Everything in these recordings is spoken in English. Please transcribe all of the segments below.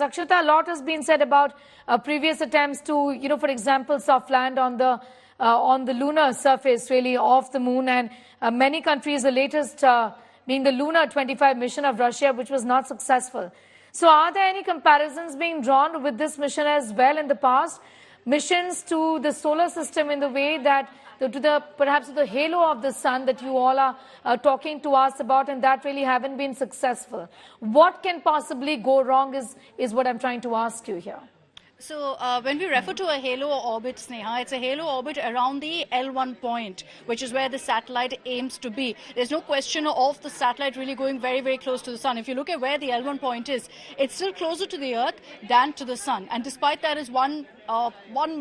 Akshata, a lot has been said about previous attempts to, for example, soft land on the lunar surface, really, of the moon, and many countries, the latest being the Lunar 25 mission of Russia, which was not successful. So are there any comparisons being drawn with this mission as well in the past? Missions to the solar system in the way that perhaps to the halo of the sun that you all are talking to us about, and that really haven't been successful. What can possibly go wrong is what I'm trying to ask you here. So when we refer to a halo orbit, Sneha, it's a halo orbit around the L1 point, which is where the satellite aims to be. There's no question of the satellite really going very, very close to the sun. If you look at where the L1 point is, it's still closer to the Earth than to the sun. And despite that, is 1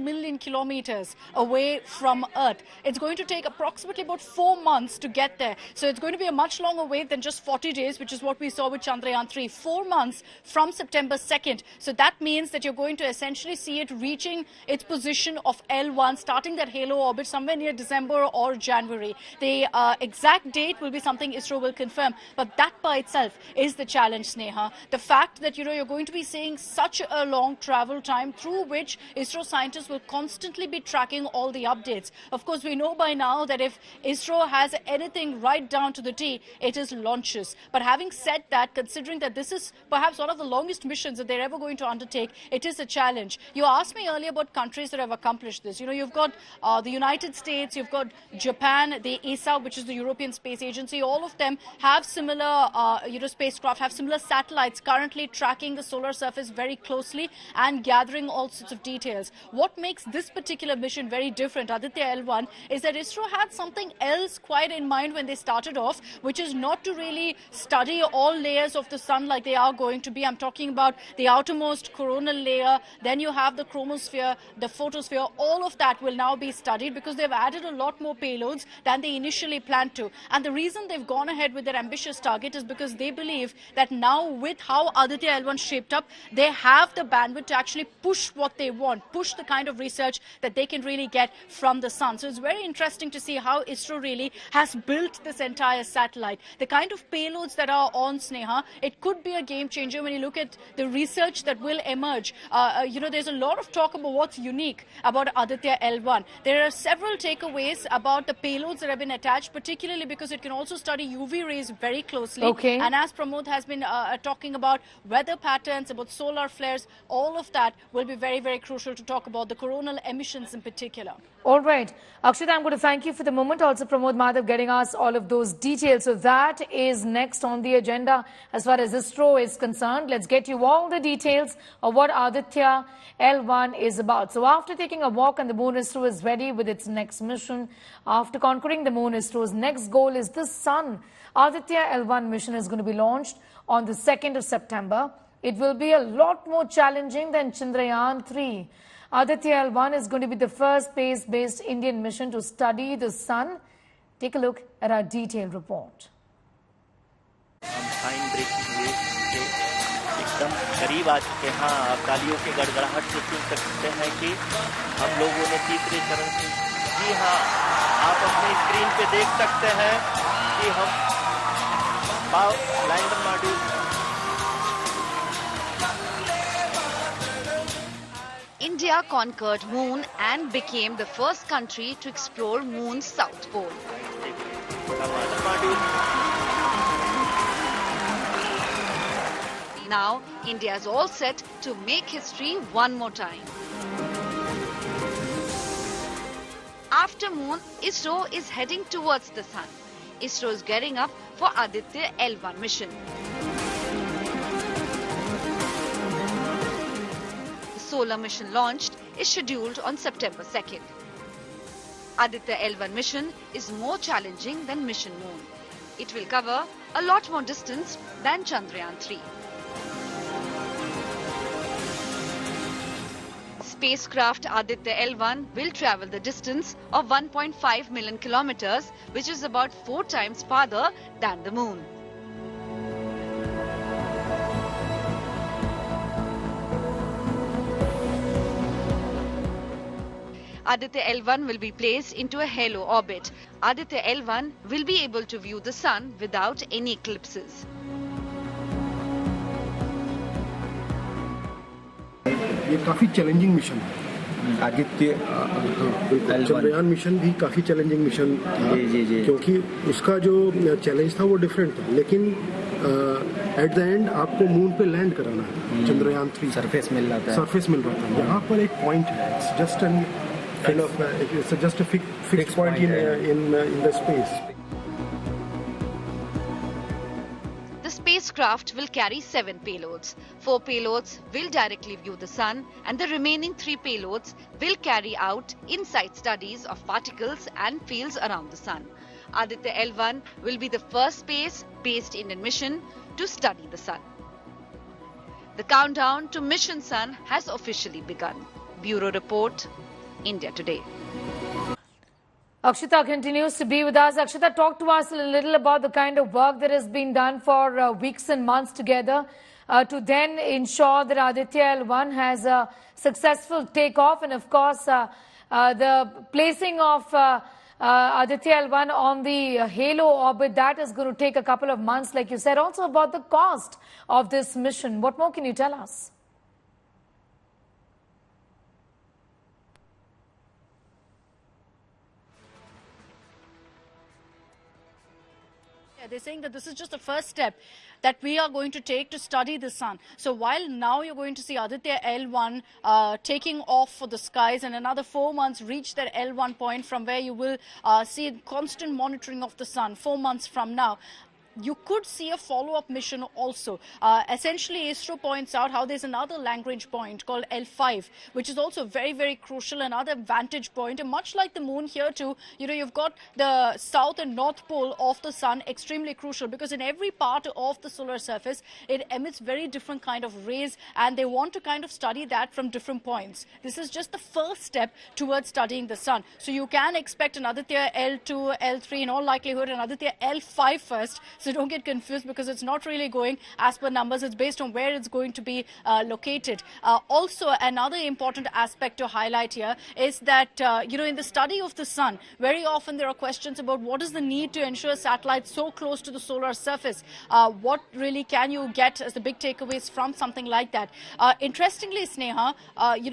million kilometers away from Earth. It's going to take approximately about 4 months to get there. So it's going to be a much longer wait than just 40 days, which is what we saw with Chandrayaan 3. 4 months from September 2nd. So that means that you're going to essentially see it reaching its position of L1, starting that halo orbit somewhere near December or January. The exact date will be something ISRO will confirm. But that by itself is the challenge, Sneha. The fact that, you're going to be seeing such a long travel time through which ISRO scientists will constantly be tracking all the updates. Of course, we know by now that if ISRO has anything right down to the T, it is launches. But having said that, considering that this is perhaps one of the longest missions that they're ever going to undertake, it is a challenge. You asked me earlier about countries that have accomplished this. You've got the United States, you've got Japan, the ESA, which is the European Space Agency. All of them have similar, spacecraft, have similar satellites currently tracking the solar surface very closely and gathering all sorts of details. What makes this particular mission very different, Aditya L1, is that ISRO had something else quite in mind when they started off, which is not to really study all layers of the sun like they are going to be. I'm talking about the outermost coronal layer, then you have the chromosphere, the photosphere. All of that will now be studied because they've added a lot more payloads than they initially planned to. And the reason they've gone ahead with their ambitious target is because they believe that now, with how Aditya L1 shaped up, they have the bandwidth to actually push what they want, push the kind of research that they can really get from the sun. So it's very interesting to see how ISRO really has built this entire satellite. The kind of payloads that are on, Sneha, it could be a game changer when you look at the research that will emerge. There's a lot of talk about what's unique about Aditya L1. There are several takeaways about the payloads that have been attached, particularly because it can also study UV rays very closely. Okay. And as Pramod has been talking about weather patterns, about solar flares, all of that will be very, very crucial to talk about the coronal emissions in particular. All right. Akshita, I'm going to thank you for the moment. Also, Pramod Madhav getting us all of those details. So that is next on the agenda as far as ISRO is concerned. Let's get you all the details of what Aditya L1 is about. So after taking a walk on the moon, ISRO is ready with its next mission. After conquering the moon, ISRO's next goal is the sun. Aditya L1 mission is going to be launched on the 2nd of September. It will be a lot more challenging than Chandrayaan 3. Aditya L1 is going to be the first space-based Indian mission to study the sun. Take a look at our detailed report. एकदम करीब आ चुके हैं। आप तालियों की गड़गड़ाहट से सुन सकते हैं कि हम लोगों ने तीसरे चरण से, जी हाँ, आप अपने स्क्रीन पे देख सकते हैं कि हम lander module India conquered moon and became the first country to explore moon's south pole. Now, India is all set to make history one more time. After moon, ISRO is heading towards the sun. ISRO is getting up for Aditya L1 mission. Solar mission launched is scheduled on September 2nd. Aditya L1 mission is more challenging than mission moon. It will cover a lot more distance than Chandrayaan 3. Spacecraft Aditya L1 will travel the distance of 1.5 million kilometers, which is about 4 times farther than the moon. Aditya L1 will be placed into a halo orbit. Aditya L1 will be able to view the sun without any eclipses. ये काफ़ी challenging mission है। Aditya Chandrayaan mission भी काफ़ी challenging mission था, जी। क्योंकि उसका जो challenge था वो डिफरेंट था, लेकिन एट द एंड आपको मून पे लैंड कराना है। चंद्रयान 3 सरफेस मिल रहा था, सरफेस मिल रहा था। यहाँ पर एक पॉइंट है, it's just an kind of its just a fix point in the space. The spacecraft will carry 7 payloads. 4 payloads will directly view the sun, and the remaining 3 payloads will carry out in-sight studies of particles and fields around the sun. Aditya L1 will be the first space-based Indian mission to study the sun. The countdown to Mission Sun has officially begun. Bureau Report, India Today. Akshita continues to be with us. Akshita, talk to us a little about the kind of work that has been done for weeks and months together to then ensure that Aditya L1 has a successful takeoff, and of course the placing of Aditya L1 on the halo orbit, that is going to take a couple of months, like you said. Also about the cost of this mission, what more can you tell us? They're saying that this is just the first step that we are going to take to study the sun. So while now you're going to see Aditya L1 taking off for the skies, and another 4 months reach that L1 point from where you will see constant monitoring of the sun 4 months from now. You could see a follow-up mission also. Essentially, ISRO points out how there's another Lagrange point called L5, which is also very, very crucial, another vantage point. And much like the moon here too, you've got the south and north pole of the sun, extremely crucial, because in every part of the solar surface, it emits very different kind of rays, and they want to kind of study that from different points. This is just the first step towards studying the sun. So you can expect an Aditya L2, L3, in all likelihood, an Aditya L5 first. So don't get confused, because it's not really going as per numbers. It's based on where it's going to be located. Also, another important aspect to highlight here is that, in the study of the sun, very often there are questions about what is the need to ensure satellites so close to the solar surface. What really can you get as the big takeaways from something like that? Interestingly, Sneha,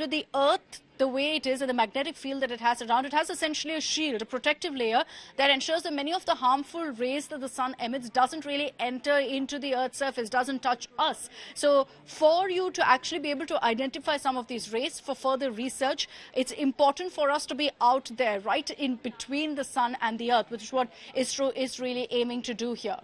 the Earth, the way it is, and the magnetic field that it has around, it has essentially a shield, a protective layer that ensures that many of the harmful rays that the sun emits doesn't really enter into the Earth's surface, doesn't touch us. So for you to actually be able to identify some of these rays for further research, it's important for us to be out there, right in between the sun and the Earth, which is what ISRO is really aiming to do here.